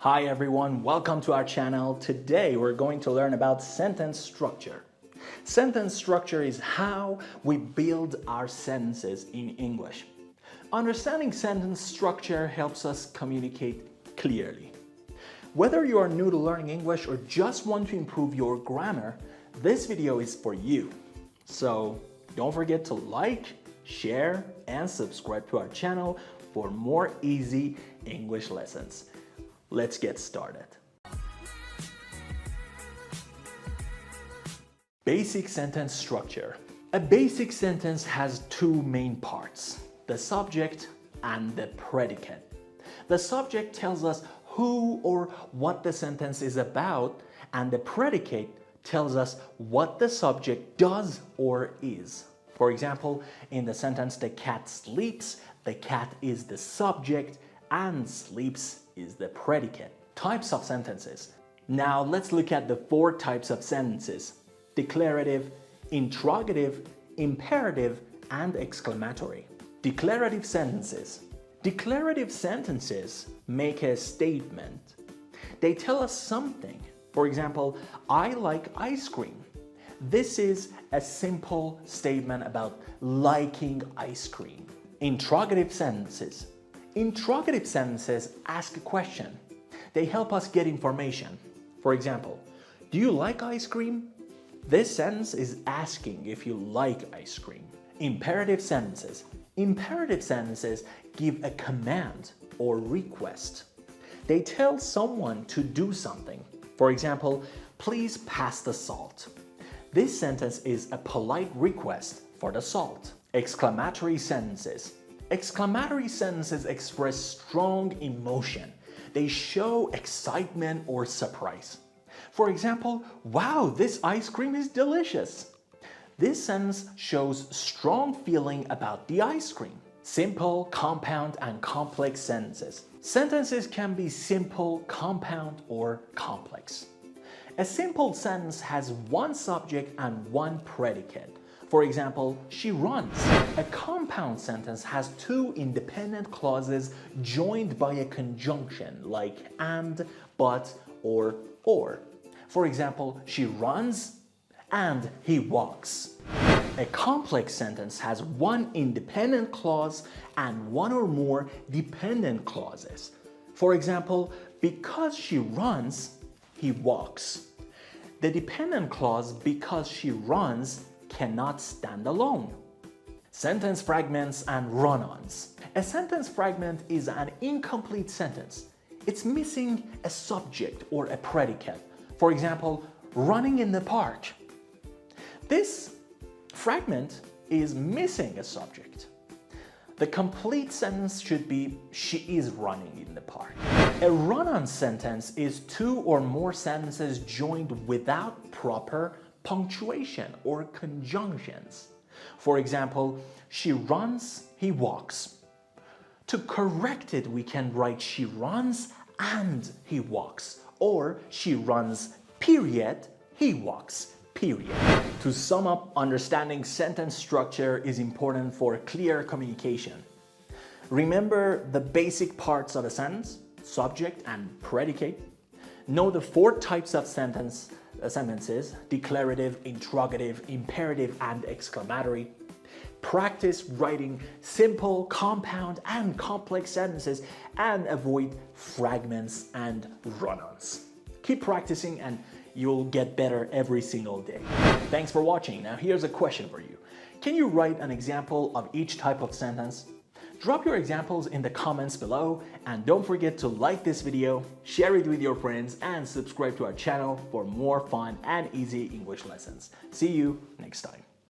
Hi everyone, welcome to our channel. Today we're going to learn about sentence structure. Sentence structure is how we build our sentences in English. Understanding sentence structure helps us communicate clearly. Whether you are new to learning English or just want to improve your grammar, this video is for you. So don't forget to like, share, and subscribe to our channel for more easy English lessons. Let's get started. Basic sentence structure. A basic sentence has two main parts, the subject and the predicate. The subject tells us who or what the sentence is about, and the predicate tells us what the subject does or is. For example, in the sentence, the cat sleeps, the cat is the subject, and sleeps is the predicate. Types of sentences. Now let's look at the four types of sentences: declarative, interrogative, imperative, and exclamatory. Declarative sentences. Declarative sentences make a statement. They tell us something. For example, I like ice cream. This is a simple statement about liking ice cream. Interrogative sentences. Interrogative sentences ask a question. They help us get information. For example, do you like ice cream? This sentence is asking if you like ice cream. Imperative sentences. Imperative sentences give a command or request. They tell someone to do something. For example, please pass the salt. This sentence is a polite request for the salt. Exclamatory sentences. Exclamatory sentences express strong emotion. They show excitement or surprise. For example, wow, this ice cream is delicious. This sentence shows strong feeling about the ice cream. Simple, compound, and complex sentences. Sentences can be simple, compound, or complex. A simple sentence has one subject and one predicate. For example, she runs. A compound sentence has two independent clauses joined by a conjunction like and, but, or. For example, she runs and he walks. A complex sentence has one independent clause and one or more dependent clauses. For example, because she runs, he walks. The dependent clause, because she runs, cannot stand alone. Sentence fragments and run-ons. A sentence fragment is an incomplete sentence. It's missing a subject or a predicate. For example, running in the park. This fragment is missing a subject. The complete sentence should be, she is running in the park. A run-on sentence is two or more sentences joined without proper punctuation or conjunctions. For example, she runs, he walks. To correct it, we can write she runs and he walks, or she runs, period, he walks, period. To sum up, understanding sentence structure is important for clear communication. Remember the basic parts of a sentence, subject and predicate. Know the four types of sentences: declarative, interrogative, imperative, and exclamatory. Practice writing simple, compound, and complex sentences and avoid fragments and run-ons. Keep practicing and you'll get better every single day. Thanks for watching. Now here's a question for you. Can you write an example of each type of sentence? Drop your examples in the comments below, and don't forget to like this video, share it with your friends, and subscribe to our channel for more fun and easy English lessons. See you next time.